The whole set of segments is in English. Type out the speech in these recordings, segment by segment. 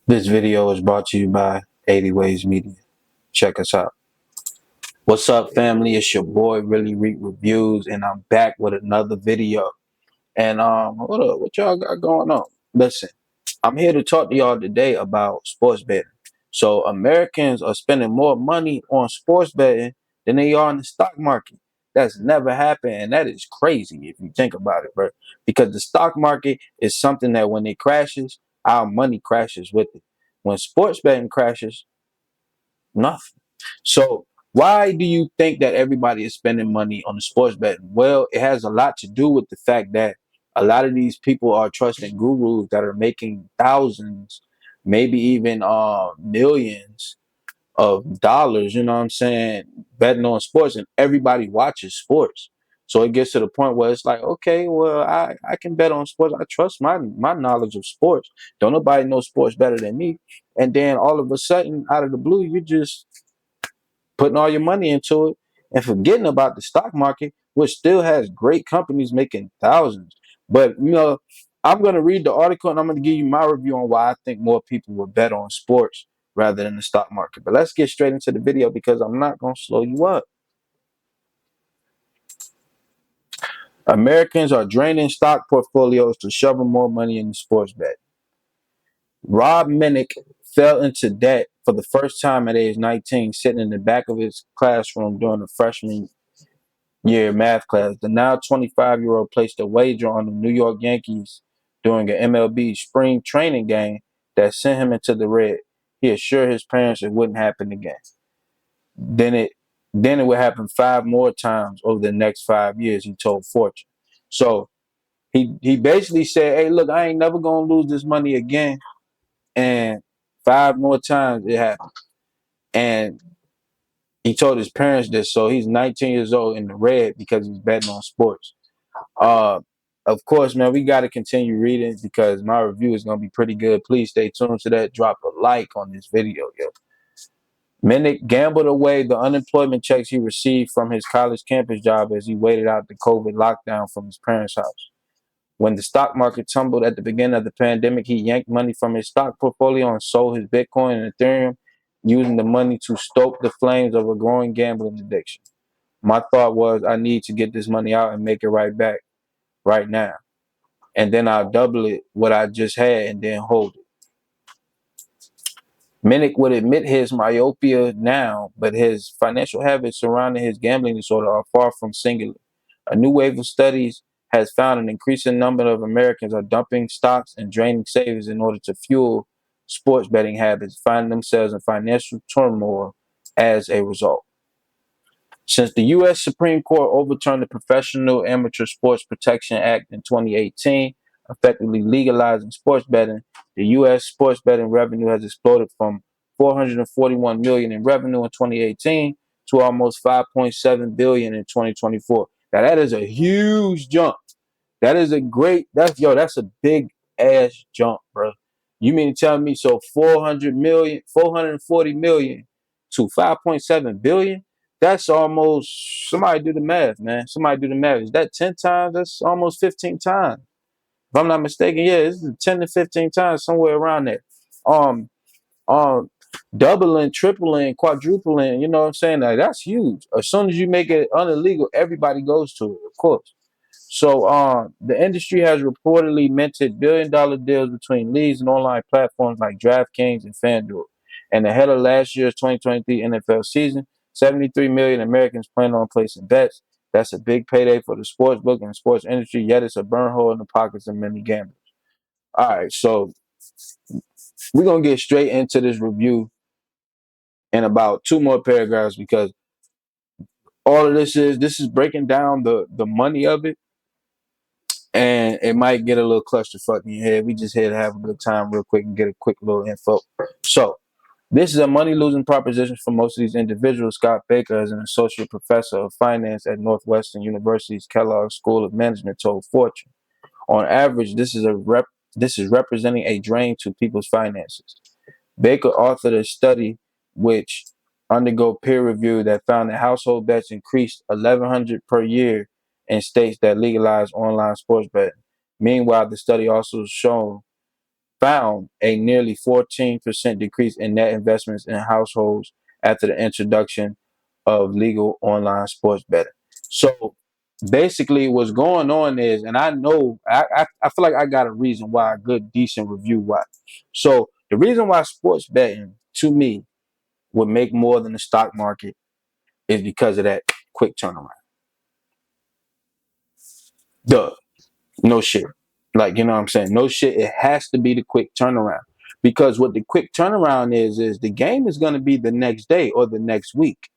This video is brought to you by 80 Ways Media. Check us out. What's up, family? It's your boy, Really Read Reviews, and I'm back with another video. And what up? What y'all got going on? Listen, I'm here to talk to y'all today about sports betting. So Americans are spending more money on sports betting than they are in the stock market. That's never happened, and that is crazy if you think about it, bro. Because the stock market is something that when it crashes, our money crashes with it. When sports betting crashes, nothing. So why do you think that everybody is spending money on the sports betting? Well, it has a lot to do with the fact that a lot of these people are trusting gurus that are making thousands, maybe even millions of dollars, you know what I'm saying, betting on sports, and everybody watches sports. So it gets to the point where it's like, okay, well, I can bet on sports. I trust my knowledge of sports. Don't nobody know sports better than me. And then all of a sudden, out of the blue, you just putting all your money into it and forgetting about the stock market, which still has great companies making thousands. But I'm gonna read the article and I'm gonna give you my review on why I think more people would bet on sports rather than the stock market. But let's get straight into the video because I'm not gonna slow you up. Americans are draining stock portfolios to shovel more money in the sports bet. Rob Minnick fell into debt for the first time at age 19, sitting in the back of his classroom during a freshman year math class. The now 25-year-old placed a wager on the New York Yankees during an MLB spring training game that sent him into the red. He assured his parents it wouldn't happen again. Then it then it would happen 5 more times over the next 5 years, he told Fortune. So he basically said, hey, look, I ain't never gonna lose this money again. And 5 more times it happened. And he told his parents this, so he's 19 years old in the red because he's betting on sports. Uh, of course, man, we got to continue reading because my review is going to be pretty good. Please stay tuned to that. Drop a like on this video, yo. Minnick gambled away the unemployment checks he received from his college campus job as he waited out the COVID lockdown from his parents' house. When the stock market tumbled at the beginning of the pandemic, he yanked money from his stock portfolio and sold his Bitcoin and Ethereum, using the money to stoke the flames of a growing gambling addiction. My thought was, I need to get this money out and make it right back right now. And then I'll double it what I just had and then hold it. Minnick would admit his myopia now, but his financial habits surrounding his gambling disorder are far from singular. A new wave of studies has found an increasing number of Americans are dumping stocks and draining savings in order to fuel sports betting habits, finding themselves in financial turmoil as a result. Since the U.S. Supreme Court overturned the Professional Amateur Sports Protection Act in 2018, effectively legalizing sports betting, the U.S. sports betting revenue has exploded from 441 million in revenue in 2018 to almost 5.7 billion in 2024. Now that is a huge jump. That's a big ass jump, bro. You mean to tell me so 440 million to 5.7 billion? That's almost, somebody do the math, man. Somebody do the math. Is that 10 times? That's almost 15 times. If I'm not mistaken, yeah, this is 10 to 15 times, somewhere around there. Um, um, Doubling, tripling, quadrupling, you know what I'm saying? Like, that's huge. As soon as you make it unillegal, everybody goes to it, of course. So the industry has reportedly minted billion-dollar deals between leagues and online platforms like DraftKings and FanDuel. And ahead of last year's 2023 NFL season, 73 million Americans plan on placing bets. That's a big payday for the sports book and sports industry, yet it's a burn hole in the pockets of many gamblers. All right, so we're going to get straight into this review in about 2 more paragraphs because all of this is breaking down the money of it, and it might get a little clusterfuck in your head. We just here to have a good time real quick and get a quick little info. So this is a money losing proposition for most of these individuals. Scott Baker, as an associate professor of finance at Northwestern University's Kellogg School of Management, told Fortune. On average, this is representing a drain to people's finances. Baker authored a study which undergo peer review that found that household bets increased 1,100 per year in states that legalize online sports betting. Meanwhile, the study also shown found a nearly 14% decrease in net investments in households after the introduction of legal online sports betting. So basically, what's going on is, and I know, I feel like I got a reason why, a good, decent review why. So the reason why sports betting, to me, would make more than the stock market is because of that quick turnaround. Duh. No shit. Like, you know what I'm saying? No shit. It has to be the quick turnaround. Because what the quick turnaround is the game is going to be the next day or the next week.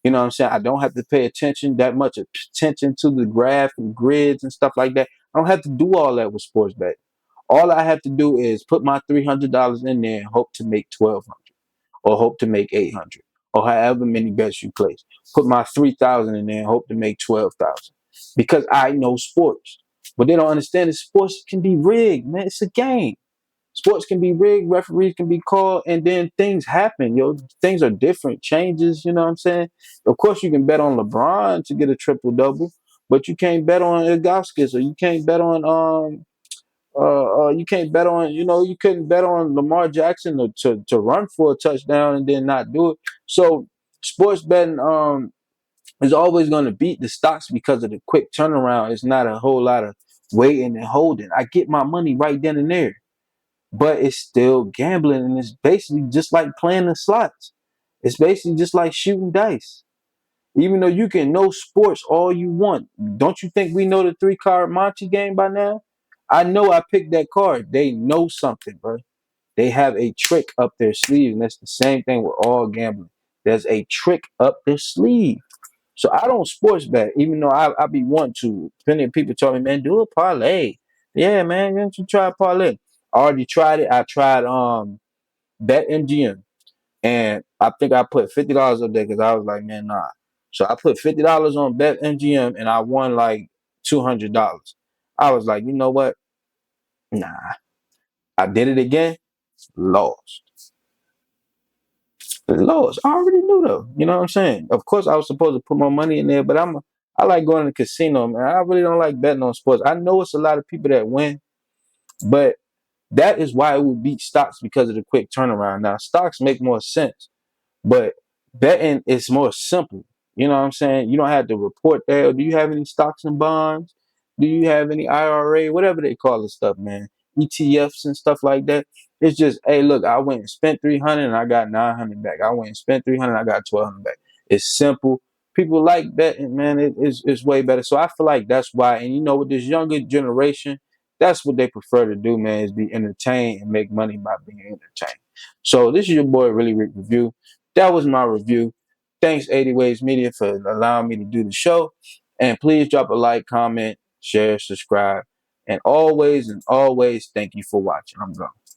You know what I'm saying? I don't have to pay attention that much attention to the graph and grids and stuff like that. I don't have to do all that with sports betting. All I have to do is put my $300 in there and hope to make 1,200, or hope to make 800, or however many bets you place. Put my 3,000 in there and hope to make 12,000, because I know sports. What they don't understand is sports can be rigged, man. It's a game. Sports can be rigged, referees can be called, and then things happen. Things are different, changes. You know what I'm saying? Of course, you can bet on LeBron to get a triple double, but you can't bet on Ilgauskas, or you can't bet on you can't bet on, you couldn't bet on Lamar Jackson to run for a touchdown and then not do it. So sports betting is always going to beat the stocks because of the quick turnaround. It's not a whole lot of waiting and holding. I get my money right then and there, but it's still gambling, and it's basically just like playing the slots. It's basically just like shooting dice. Even though you can know sports all you want, don't you think we know the three-card Monte game by now? I know I picked that card. They know something, bro. They have a trick up their sleeve, and that's the same thing with all gambling. There's a trick up their sleeve. So I don't sports bet, even though I be wanting to. Plenty of people tell me, man, do a parlay. Yeah, man, why don't you try a parlay? I already tried it. I tried Bet MGM. And I think I put $50 up there because I was like, man, nah. So I put $50 on Bet MGM and I won like $200. I was like, you know what? Nah. I did it again, lost. Lost. I already knew though. You know what I'm saying? Of course, I was supposed to put my money in there, but I like going to the casino, man. I really don't like betting on sports. I know it's a lot of people that win, but that is why it would beat stocks, because of the quick turnaround. Now, stocks make more sense. But betting is more simple. You know what I'm saying? You don't have to report that. Do you have any stocks and bonds? Do you have any IRA? Whatever they call this stuff, man. ETFs and stuff like that. It's just, hey, look, I went and spent 300 and I got 900 back. I went and spent 300 and I got 1,200 back. It's simple. People like betting, man. It's way better. So I feel like that's why. And with this younger generation, that's what they prefer to do, man, is be entertained and make money by being entertained. So this is your boy, Really Rick Review. That was my review. Thanks, 80 Ways Media, for allowing me to do the show. And please drop a like, comment, share, subscribe. And always, thank you for watching. I'm gone.